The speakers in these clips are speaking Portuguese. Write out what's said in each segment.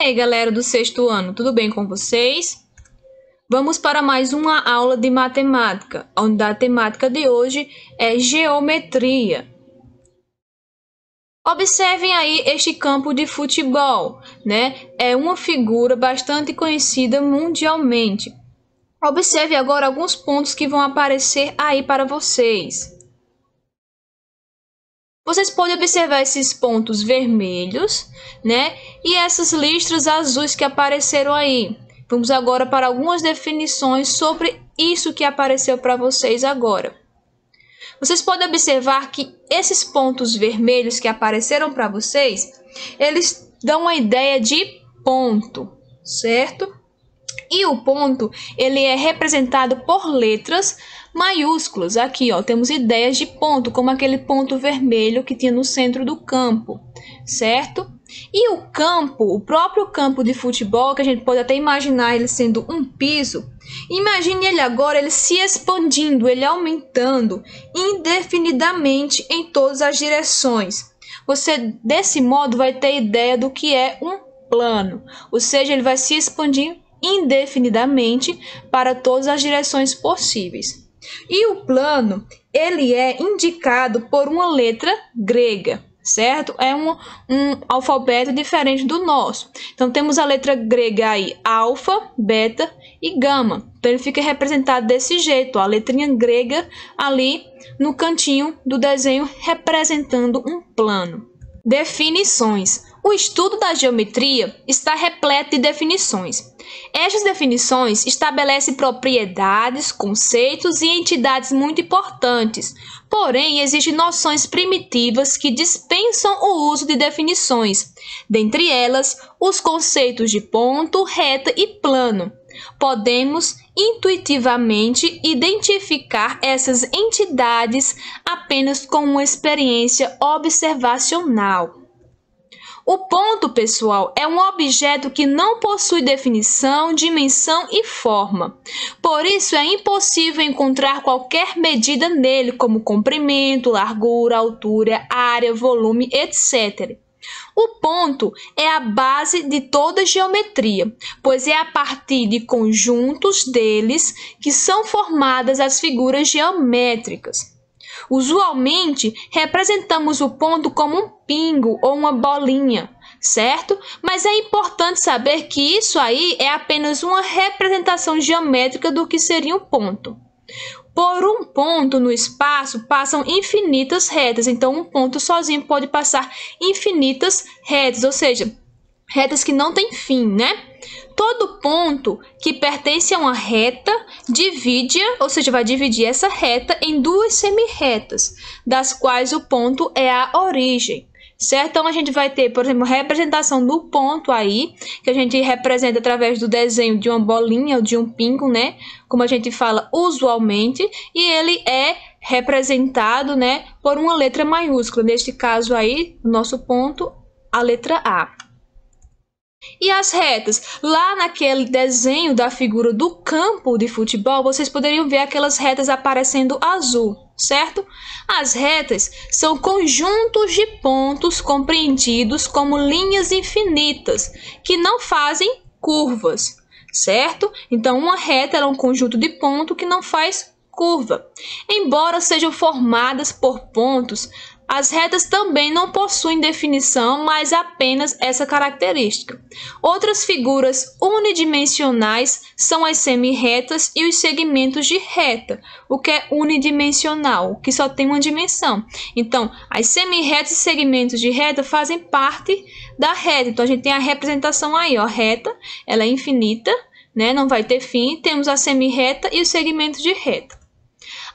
E aí, galera do sexto ano, tudo bem com vocês? Vamos para mais uma aula de matemática, onde a temática de hoje é geometria. Observem aí este campo de futebol, né? É uma figura bastante conhecida mundialmente. Observe agora alguns pontos que vão aparecer aí para vocês. Vocês podem observar esses pontos vermelhos, né? E essas listras azuis que apareceram aí. Vamos agora para algumas definições sobre isso que apareceu para vocês agora. Vocês podem observar que esses pontos vermelhos que apareceram para vocês, eles dão a ideia de ponto, certo? E o ponto, ele é representado por letras maiúsculas. Aqui, ó, temos ideias de ponto, como aquele ponto vermelho que tinha no centro do campo, certo? E o campo, o próprio campo de futebol, que a gente pode até imaginar ele sendo um piso, imagine ele agora, ele se expandindo, ele aumentando indefinidamente em todas as direções. Você, desse modo, vai ter ideia do que é um plano, ou seja, ele vai se expandir indefinidamente para todas as direções possíveis. E o plano, ele é indicado por uma letra grega, certo? É um alfabeto diferente do nosso. Então, temos a letra grega aí, alfa, beta e gama. Então, ele fica representado desse jeito, ó, a letrinha grega ali no cantinho do desenho, representando um plano. Definições. O estudo da geometria está repleto de definições. Estas definições estabelecem propriedades, conceitos e entidades muito importantes. Porém, existem noções primitivas que dispensam o uso de definições. Dentre elas, os conceitos de ponto, reta e plano. Podemos intuitivamente identificar essas entidades apenas com uma experiência observacional. O ponto, pessoal, é um objeto que não possui definição, dimensão e forma. Por isso, é impossível encontrar qualquer medida nele, como comprimento, largura, altura, área, volume, etc. O ponto é a base de toda geometria, pois é a partir de conjuntos deles que são formadas as figuras geométricas. Usualmente, representamos o ponto como um pingo ou uma bolinha, certo? Mas é importante saber que isso aí é apenas uma representação geométrica do que seria um ponto. Por um ponto no espaço passam infinitas retas, então um ponto sozinho pode passar infinitas retas, ou seja, retas que não têm fim, né? Todo ponto que pertence a uma reta divide-a, ou seja, vai dividir essa reta em duas semirretas, das quais o ponto é a origem, certo? Então, a gente vai ter, por exemplo, a representação do ponto aí, que a gente representa através do desenho de uma bolinha ou de um pingo, né? Como a gente fala usualmente, e ele é representado, né, por uma letra maiúscula. Neste caso aí, o nosso ponto, a letra A. E as retas? Lá naquele desenho da figura do campo de futebol, vocês poderiam ver aquelas retas aparecendo azul, certo? As retas são conjuntos de pontos compreendidos como linhas infinitas, que não fazem curvas, certo? Então, uma reta é um conjunto de pontos que não faz curva. Embora sejam formadas por pontos, as retas também não possuem definição, mas apenas essa característica. Outras figuras unidimensionais são as semirretas e os segmentos de reta, o que é unidimensional, que só tem uma dimensão. Então, as semirretas e segmentos de reta fazem parte da reta. Então, a gente tem a representação aí, ó, reta, ela é infinita, né? Não vai ter fim. Temos a semirreta e os segmentos de reta.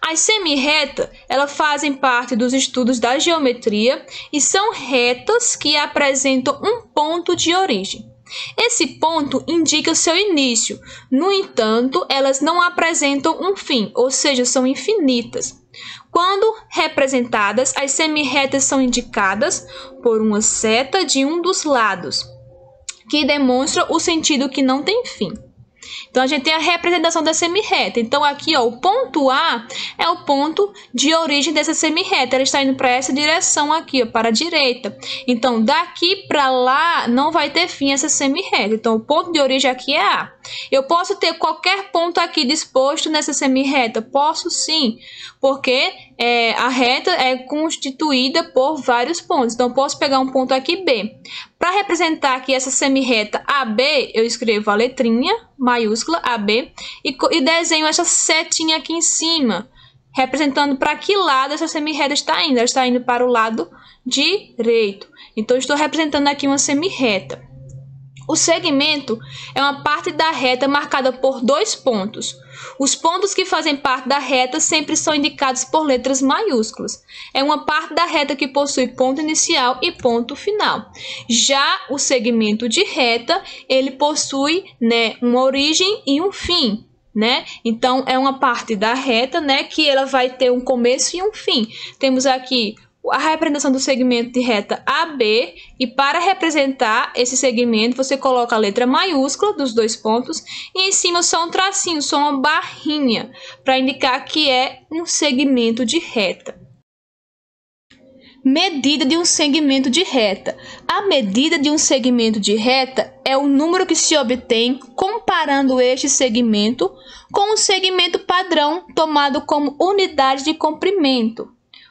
As semirretas, elas fazem parte dos estudos da geometria e são retas que apresentam um ponto de origem. Esse ponto indica seu início, no entanto, elas não apresentam um fim, ou seja, são infinitas. Quando representadas, as semirretas são indicadas por uma seta de um dos lados, que demonstra o sentido que não tem fim. Então, a gente tem a representação da semirreta. Então, aqui, ó, o ponto A é o ponto de origem dessa semirreta. Ela está indo para essa direção aqui, ó, para a direita. Então, daqui para lá não vai ter fim essa semirreta. Então, o ponto de origem aqui é A. Eu posso ter qualquer ponto aqui disposto nessa semirreta? Posso sim, porque a reta é constituída por vários pontos. Então, eu posso pegar um ponto aqui B. Para representar aqui essa semirreta AB, eu escrevo a letrinha maiúscula AB e desenho essa setinha aqui em cima, representando para que lado essa semirreta está indo. Ela está indo para o lado direito. Então, eu estou representando aqui uma semirreta. O segmento é uma parte da reta marcada por dois pontos. Os pontos que fazem parte da reta sempre são indicados por letras maiúsculas. É uma parte da reta que possui ponto inicial e ponto final. Já o segmento de reta, ele possui, né, uma origem e um fim, né? Então, é uma parte da reta, né, que ela vai ter um começo e um fim. Temos aqui a representação do segmento de reta AB, e para representar esse segmento, você coloca a letra maiúscula dos dois pontos e em cima só um tracinho, só uma barrinha, para indicar que é um segmento de reta. Medida de um segmento de reta. A medida de um segmento de reta é o número que se obtém comparando este segmento com o segmento padrão tomado como unidade de comprimento.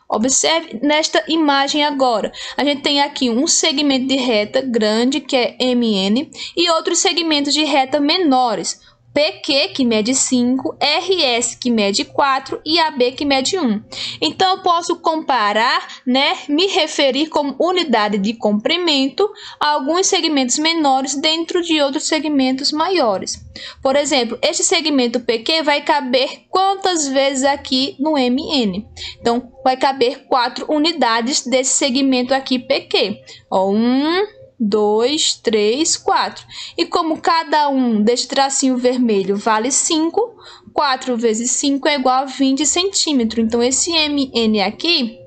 Observe nesta imagem agora. A gente tem aqui um segmento de reta grande, que é MN, e outros segmentos de reta menores. PQ, que mede 5, RS, que mede 4 e AB, que mede 1. Então, eu posso comparar, né, me referir como unidade de comprimento a alguns segmentos menores dentro de outros segmentos maiores. Por exemplo, este segmento PQ vai caber quantas vezes aqui no MN? Então, vai caber 4 unidades desse segmento aqui PQ. 1, 2, 3, 4. E como cada um deste tracinho vermelho vale 5, 4 vezes 5 é igual a 20 centímetros. Então, esse MN aqui,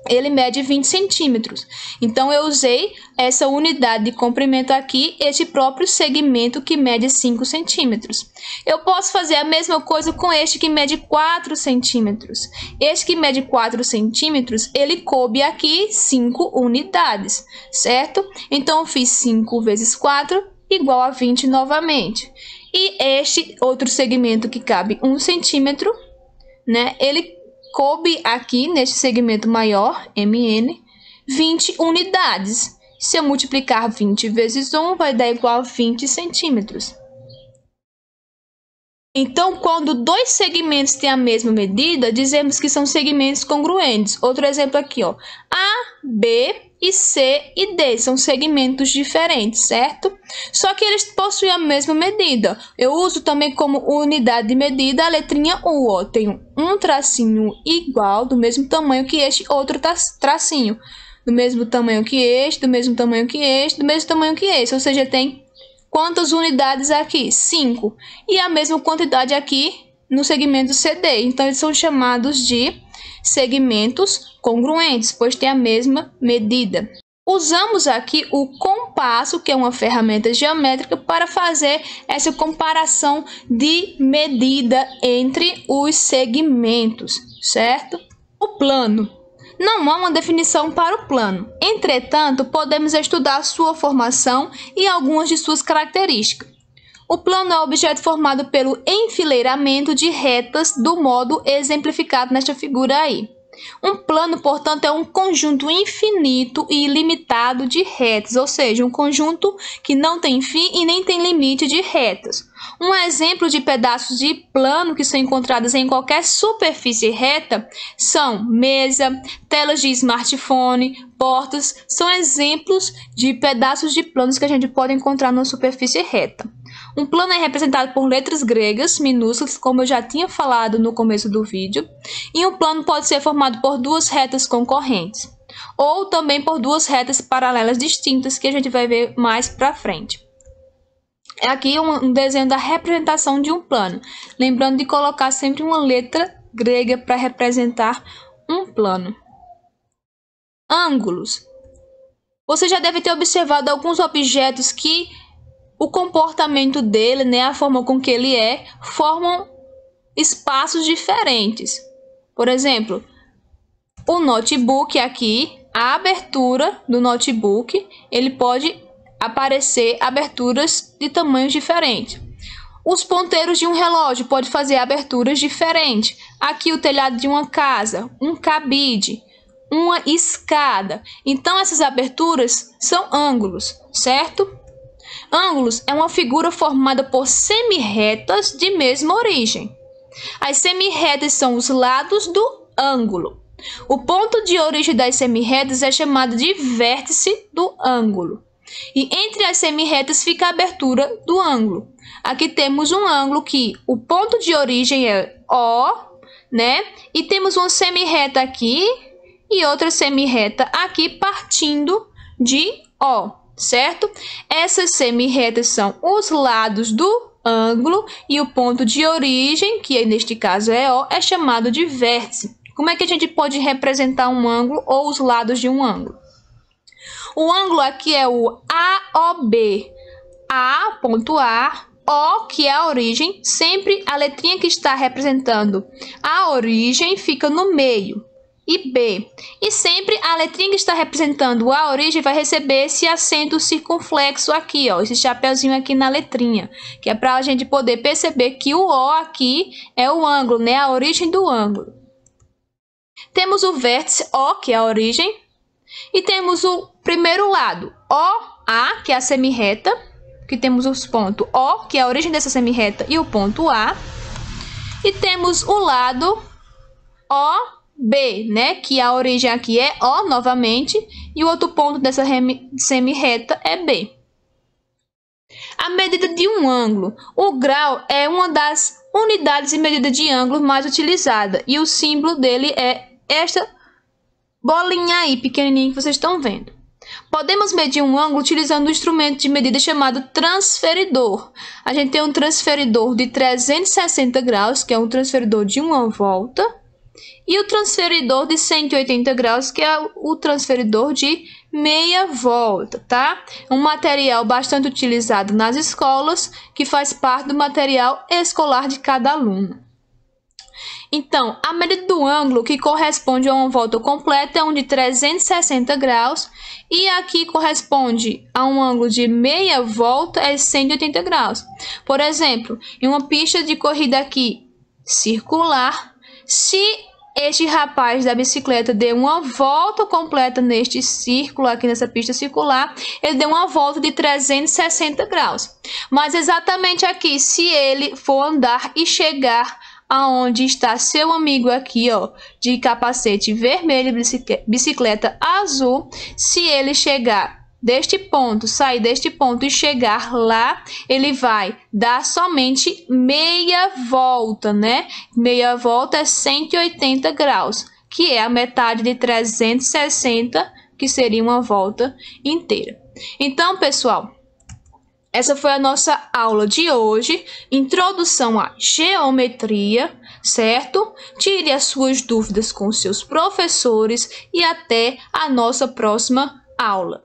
ele mede 20 centímetros. Então, eu usei essa unidade de comprimento aqui, este próprio segmento que mede 5 centímetros. Eu posso fazer a mesma coisa com este que mede 4 centímetros. Este que mede 4 centímetros, ele coube aqui 5 unidades, certo? Então, eu fiz 5 vezes 4 igual a 20 novamente. E este outro segmento que cabe 1 centímetro, né? Ele coube aqui neste segmento maior, MN, 20 unidades. Se eu multiplicar 20 vezes 1, vai dar igual a 20 centímetros. Então, quando dois segmentos têm a mesma medida, dizemos que são segmentos congruentes. Outro exemplo aqui, ó. A, B e C e D são segmentos diferentes, certo? Só que eles possuem a mesma medida. Eu uso também como unidade de medida a letrinha U, ó. Tenho um tracinho igual, do mesmo tamanho que este outro tracinho. Do mesmo tamanho que este, do mesmo tamanho que este, do mesmo tamanho que este. Ou seja, tem quantas unidades aqui? 5. E a mesma quantidade aqui no segmento CD. Então, eles são chamados de segmentos congruentes, pois tem a mesma medida. Usamos aqui o compasso, que é uma ferramenta geométrica, para fazer essa comparação de medida entre os segmentos, certo? O plano. Não há uma definição para o plano. Entretanto, podemos estudar sua formação e algumas de suas características. O plano é um objeto formado pelo enfileiramento de retas do modo exemplificado nesta figura aí. Um plano, portanto, é um conjunto infinito e ilimitado de retas, ou seja, um conjunto que não tem fim e nem tem limite de retas. Um exemplo de pedaços de plano que são encontrados em qualquer superfície reta são mesa, telas de smartphone, portas, são exemplos de pedaços de planos que a gente pode encontrar numa superfície reta. Um plano é representado por letras gregas minúsculas, como eu já tinha falado no começo do vídeo, e um plano pode ser formado por duas retas concorrentes, ou também por duas retas paralelas distintas, que a gente vai ver mais para frente. É aqui um desenho da representação de um plano, lembrando de colocar sempre uma letra grega para representar um plano. Ângulos. Você já deve ter observado alguns objetos que o comportamento dele, né, a forma com que ele formam espaços diferentes. Por exemplo, o notebook aqui, a abertura do notebook, ele pode aparecer aberturas de tamanhos diferentes. Os ponteiros de um relógio podem fazer aberturas diferentes. Aqui o telhado de uma casa, um cabide, uma escada. Então essas aberturas são ângulos, certo? Ângulos é uma figura formada por semirretas de mesma origem. As semirretas são os lados do ângulo. O ponto de origem das semirretas é chamado de vértice do ângulo. E entre as semirretas fica a abertura do ângulo. Aqui temos um ângulo que o ponto de origem é O, né? E temos uma semirreta aqui e outra semirreta aqui partindo de O, certo? Essas semirretas são os lados do ângulo e o ponto de origem, que neste caso é O, é chamado de vértice. Como é que a gente pode representar um ângulo ou os lados de um ângulo? O ângulo aqui é o AOB. A, ponto A, O, que é a origem, sempre a letrinha que está representando a origem fica no meio. E B. E sempre a letrinha que está representando a origem vai receber esse acento circunflexo aqui, ó, esse chapeuzinho aqui na letrinha, que é para a gente poder perceber que o O aqui é o ângulo, né, a origem do ângulo. Temos o vértice O, que é a origem, e temos o primeiro lado, OA, que é a semirreta, que temos os pontos O, que é a origem dessa semirreta, e o ponto A. E temos o lado OB, né, que a origem aqui é O novamente, e o outro ponto dessa semirreta é B. A medida de um ângulo. O grau é uma das unidades de medida de ângulo mais utilizada, e o símbolo dele é esta bolinha aí, pequenininha, que vocês estão vendo. Podemos medir um ângulo utilizando um instrumento de medida chamado transferidor. A gente tem um transferidor de 360 graus, que é um transferidor de uma volta, e o transferidor de 180 graus, que é o transferidor de meia volta, tá? Um material bastante utilizado nas escolas, que faz parte do material escolar de cada aluno. Então, a medida do ângulo que corresponde a uma volta completa é um de 360 graus e aqui corresponde a um ângulo de meia volta é 180 graus. Por exemplo, em uma pista de corrida aqui circular, se este rapaz da bicicleta deu uma volta completa neste círculo aqui nessa pista circular, ele deu uma volta de 360 graus. Mas exatamente aqui, se ele for andar e chegar aonde está seu amigo aqui, ó, de capacete vermelho, bicicleta azul, se ele chegar deste ponto, sair deste ponto e chegar lá, ele vai dar somente meia volta, né? Meia volta é 180 graus, que é a metade de 360, que seria uma volta inteira. Então, pessoal, essa foi a nossa aula de hoje, introdução à geometria, certo? Tire as suas dúvidas com seus professores e até a nossa próxima aula.